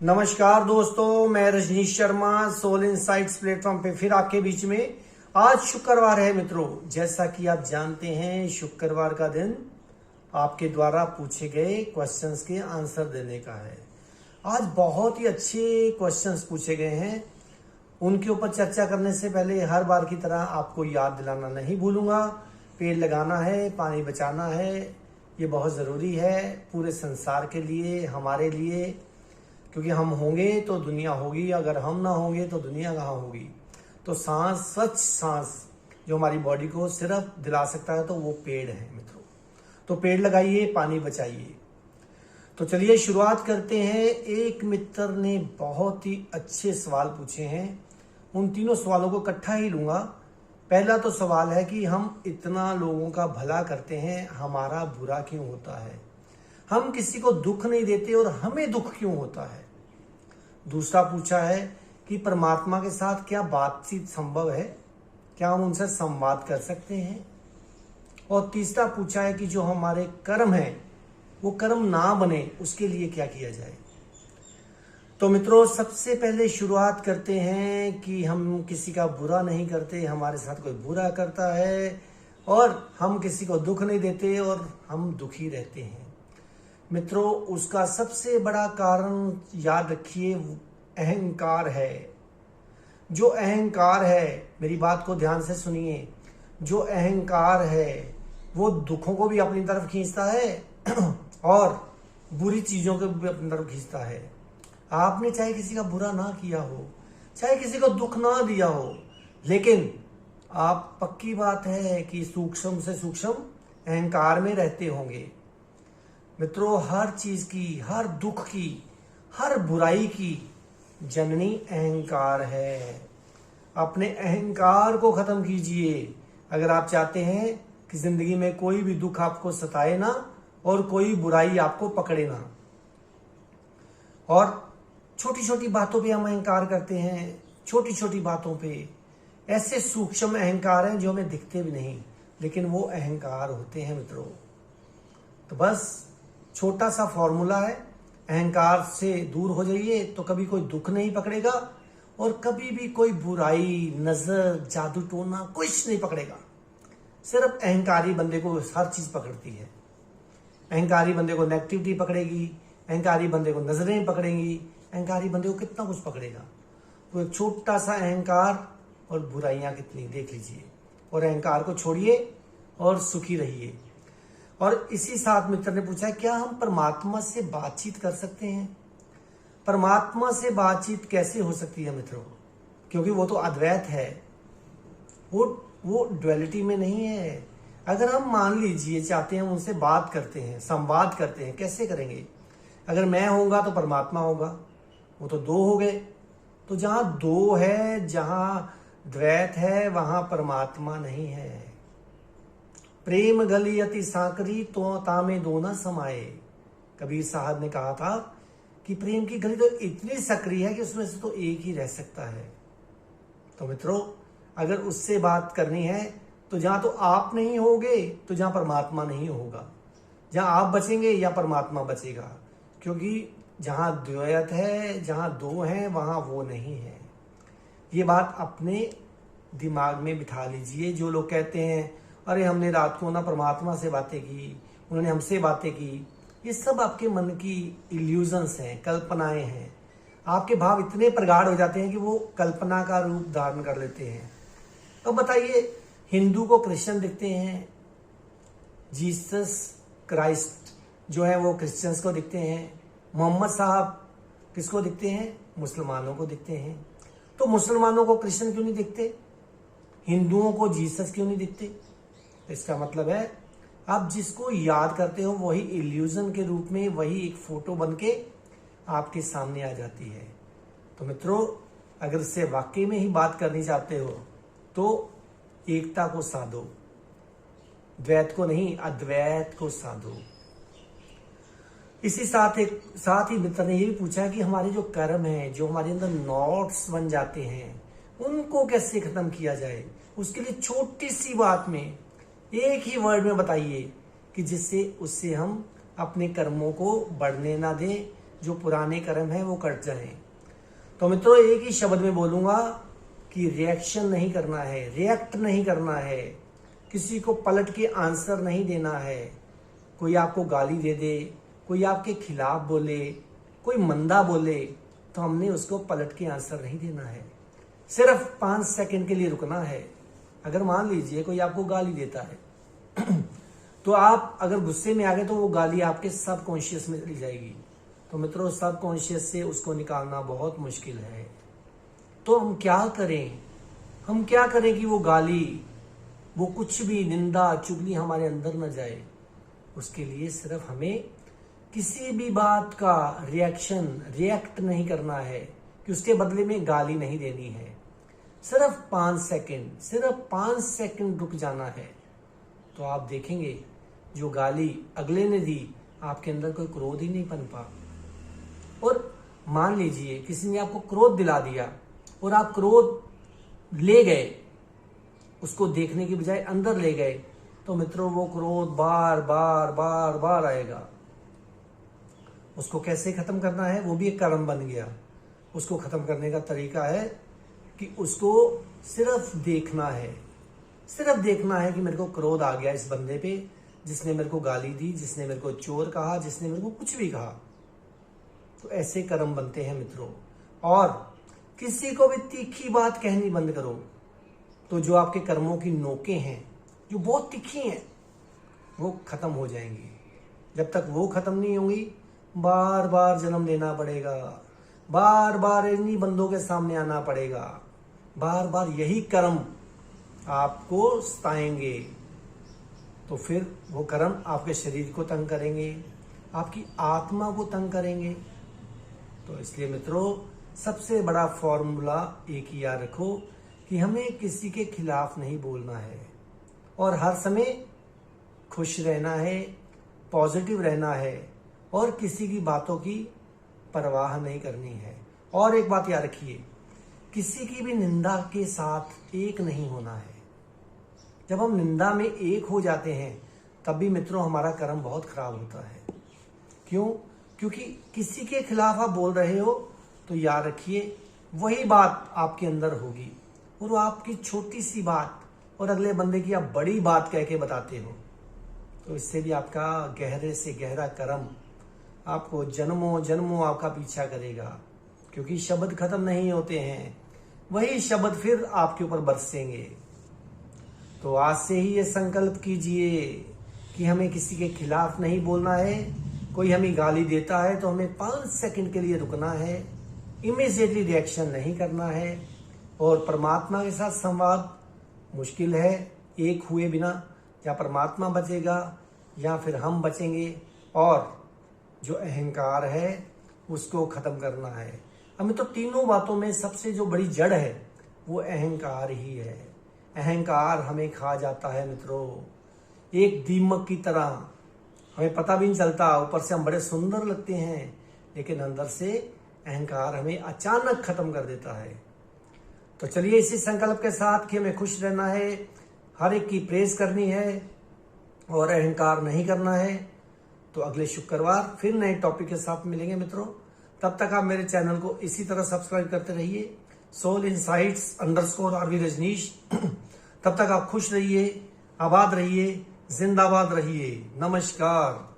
नमस्कार दोस्तों, मैं Rajnish Sharma soul insights platform पे फिर आपके बीच में। आज शुक्रवार है मित्रों। जैसा कि आप जानते हैं, शुक्रवार का दिन आपके द्वारा पूछे गए क्वेश्चंस के आंसर देने का है। आज बहुत ही अच्छे क्वेश्चंस पूछे गए हैं। उनके ऊपर चर्चा करने से पहले हर बार की तरह आपको याद दिलाना नहीं भूलूंगा, पेड़ लगाना है, पानी बचाना है। ये बहुत ज़रूरी है पूरे संसार के लिए, हमारे लिए, क्योंकि हम होंगे तो दुनिया होगी, अगर हम ना होंगे तो दुनिया कहाँ होगी। तो सांस, स्वच्छ सांस जो हमारी बॉडी को सिर्फ दिला सकता है तो वो पेड़ है मित्रों। तो पेड़ लगाइए, पानी बचाइए। तो चलिए शुरुआत करते हैं। एक मित्र ने बहुत ही अच्छे सवाल पूछे हैं। उन तीनों सवालों को इकट्ठा ही लूंगा। पहला तो सवाल है कि हम इतना लोगों का भला करते हैं, हमारा बुरा क्यों होता है? हम किसी को दुख नहीं देते और हमें दुख क्यों होता है? दूसरा पूछा है कि परमात्मा के साथ क्या बातचीत संभव है? क्या हम उनसे संवाद कर सकते हैं? और तीसरा पूछा है कि जो हमारे कर्म हैं वो कर्म ना बने, उसके लिए क्या किया जाए? तो मित्रों, सबसे पहले शुरुआत करते हैं कि हम किसी का बुरा नहीं करते, हमारे साथ कोई बुरा करता है और हम किसी को दुख नहीं देते और हम दुखी रहते हैं। मित्रों, उसका सबसे बड़ा कारण याद रखिए, अहंकार है। जो अहंकार है, मेरी बात को ध्यान से सुनिए, जो अहंकार है वो दुखों को भी अपनी तरफ खींचता है और बुरी चीजों को भी अपनी तरफ खींचता है। आपने चाहे किसी का बुरा ना किया हो, चाहे किसी को दुख ना दिया हो, लेकिन आप, पक्की बात है कि सूक्ष्म से सूक्ष्म अहंकार में रहते होंगे। मित्रों, हर चीज की, हर दुख की, हर बुराई की जननी अहंकार है। अपने अहंकार को खत्म कीजिए अगर आप चाहते हैं कि जिंदगी में कोई भी दुख आपको सताए ना और कोई बुराई आपको पकड़े ना। और छोटी छोटी बातों पे हम अहंकार करते हैं, छोटी छोटी बातों पे। ऐसे सूक्ष्म अहंकार हैं जो हमें दिखते भी नहीं, लेकिन वो अहंकार होते हैं मित्रों। तो बस छोटा सा फॉर्मूला है, अहंकार से दूर हो जाइए तो कभी कोई दुख नहीं पकड़ेगा और कभी भी कोई बुराई, नजर, जादू टोना कुछ नहीं पकड़ेगा। सिर्फ अहंकारी बंदे को हर चीज पकड़ती है। अहंकारी बंदे को नेगेटिविटी पकड़ेगी, अहंकारी बंदे को नजरें पकड़ेंगी, अहंकारी बंदे को कितना कुछ पकड़ेगा। तो एक छोटा सा अहंकार और बुराइयां कितनी, देख लीजिए। और अहंकार को छोड़िए और सुखी रहिए। और इसी साथ मित्र ने पूछा, क्या हम परमात्मा से बातचीत कर सकते हैं? परमात्मा से बातचीत कैसे हो सकती है मित्रों? क्योंकि वो तो अद्वैत है, वो ड्युअलिटी में नहीं है। अगर हम मान लीजिए चाहते हैं, उनसे बात करते हैं, संवाद करते हैं, कैसे करेंगे? अगर मैं होऊंगा तो परमात्मा होगा, वो तो दो हो गए। तो जहां दो है, जहां द्वैत है, वहां परमात्मा नहीं है। प्रेम गली अति सांकरी तो तामे दो न समाये। कबीर साहब ने कहा था कि प्रेम की गली तो इतनी सक्रिय है कि उसमें से तो एक ही रह सकता है। तो मित्रों, अगर उससे बात करनी है तो जहां तो आप नहीं होगे तो जहां परमात्मा नहीं होगा। जहां आप बचेंगे या परमात्मा बचेगा, क्योंकि जहां द्वैत है, जहां दो हैं, वहां वो नहीं है। ये बात अपने दिमाग में बिठा लीजिए। जो लोग कहते हैं अरे हमने रात को ना परमात्मा से बातें की, उन्होंने हमसे बातें की, ये सब आपके मन की इल्यूजन्स हैं, कल्पनाएं हैं। आपके भाव इतने प्रगाढ़ हो जाते हैं कि वो कल्पना का रूप धारण कर लेते हैं। तो बताइए, हिंदू को क्रिश्चियन दिखते हैं, जीसस क्राइस्ट जो है वो क्रिश्चियंस को दिखते हैं, मोहम्मद साहब किसको दिखते हैं? मुसलमानों को दिखते हैं। तो मुसलमानों को कृष्ण क्यों नहीं दिखते? हिंदुओं को जीसस क्यों नहीं दिखते? इसका मतलब है आप जिसको याद करते हो वही इल्यूजन के रूप में, वही एक फोटो बन के आपके सामने आ जाती है। तो मित्रों, अगर इससे वाकई में ही बात करनी चाहते हो तो एकता को साधो, द्वैत को नहीं, अद्वैत को साधो। इसी साथ ही मित्र ने ये भी पूछा कि हमारे जो कर्म है, जो हमारे अंदर नॉट्स बन जाते हैं, उनको कैसे खत्म किया जाए। उसके लिए छोटी सी बात में, एक ही वर्ड में बताइए कि जिससे उससे हम अपने कर्मों को बढ़ने ना दें, जो पुराने कर्म है वो कट जाएं। तो मित्रों एक ही शब्द में बोलूंगा कि रिएक्शन नहीं करना है, रिएक्ट नहीं करना है, किसी को पलट के आंसर नहीं देना है। कोई आपको गाली दे दे, कोई आपके खिलाफ बोले, कोई मंदा बोले, तो हमने उसको पलट के आंसर नहीं देना है। सिर्फ 5 सेकंड के लिए रुकना है। अगर मान लीजिए कोई आपको गाली देता है तो आप अगर गुस्से में आ गए तो वो गाली आपके सबकॉन्शियस में चली जाएगी। तो मित्रों सबकॉन्शियस से उसको निकालना बहुत मुश्किल है। तो हम क्या करें, हम क्या करें कि वो गाली, वो कुछ भी निंदा चुगली हमारे अंदर न जाए। उसके लिए सिर्फ हमें किसी भी बात का रिएक्ट नहीं करना है कि उसके बदले में गाली नहीं देनी है। सिर्फ 5 सेकंड रुक जाना है। तो आप देखेंगे जो गाली अगले ने दी, आपके अंदर कोई क्रोध ही नहीं पनपा। और मान लीजिए किसी ने आपको क्रोध दिला दिया और आप क्रोध ले गए, उसको देखने की बजाय अंदर ले गए, तो मित्रों वो क्रोध बार बार आएगा। उसको कैसे खत्म करना है, वो भी एक कर्म बन गया। उसको खत्म करने का तरीका है कि उसको सिर्फ देखना है, सिर्फ देखना है कि मेरे को क्रोध आ गया इस बंदे पे, जिसने मेरे को गाली दी, जिसने मेरे को चोर कहा, जिसने मेरे को कुछ भी कहा। तो ऐसे कर्म बनते हैं मित्रों। और किसी को भी तीखी बात कहनी बंद करो, तो जो आपके कर्मों की नोकें हैं जो बहुत तीखी हैं वो खत्म हो जाएंगी। जब तक वो खत्म नहीं होंगी बार बार जन्म लेना पड़ेगा, बार बार इन्हीं बंदों के सामने आना पड़ेगा, बार बार यही कर्म आपको सताएंगे। तो फिर वो कर्म आपके शरीर को तंग करेंगे, आपकी आत्मा को तंग करेंगे। तो इसलिए मित्रों सबसे बड़ा फॉर्मूला एक ही याद रखो कि हमें किसी के खिलाफ नहीं बोलना है और हर समय खुश रहना है, पॉजिटिव रहना है और किसी की बातों की परवाह नहीं करनी है। और एक बात याद रखिए, किसी की भी निंदा के साथ एक नहीं होना है। जब हम निंदा में एक हो जाते हैं तब भी मित्रों हमारा कर्म बहुत खराब होता है। क्यों? क्योंकि किसी के खिलाफ आप बोल रहे हो तो याद रखिए वही बात आपके अंदर होगी और वो आपकी छोटी सी बात और अगले बंदे की आप बड़ी बात कह के बताते हो। तो इससे भी आपका गहरे से गहरा कर्म आपको जन्मों जन्मों आपका पीछा करेगा, क्योंकि शब्द खत्म नहीं होते हैं, वही शब्द फिर आपके ऊपर बरसेंगे। तो आज से ही ये संकल्प कीजिए कि हमें किसी के खिलाफ नहीं बोलना है। कोई हमें गाली देता है तो हमें 5 सेकंड के लिए रुकना है, इमीडिएटली रिएक्शन नहीं करना है। और परमात्मा के साथ संवाद मुश्किल है, एक हुए बिना या परमात्मा बचेगा या फिर हम बचेंगे। और जो अहंकार है उसको खत्म करना है। हमें तो तीनों बातों में सबसे जो बड़ी जड़ है वो अहंकार ही है। अहंकार हमें खा जाता है मित्रों, एक दीमक की तरह। हमें पता भी नहीं चलता, ऊपर से हम बड़े सुंदर लगते हैं लेकिन अंदर से अहंकार हमें अचानक खत्म कर देता है। तो चलिए इसी संकल्प के साथ कि हमें खुश रहना है, हर एक की प्रेज करनी है और अहंकार नहीं करना है। तो अगले शुक्रवार फिर नए टॉपिक के साथ मिलेंगे मित्रों। तब तक आप मेरे चैनल को इसी तरह सब्सक्राइब करते रहिए, सोल इनसाइट्स _RV रजनीश। तब तक आप खुश रहिए, आबाद रहिए, जिंदाबाद रहिए। नमस्कार।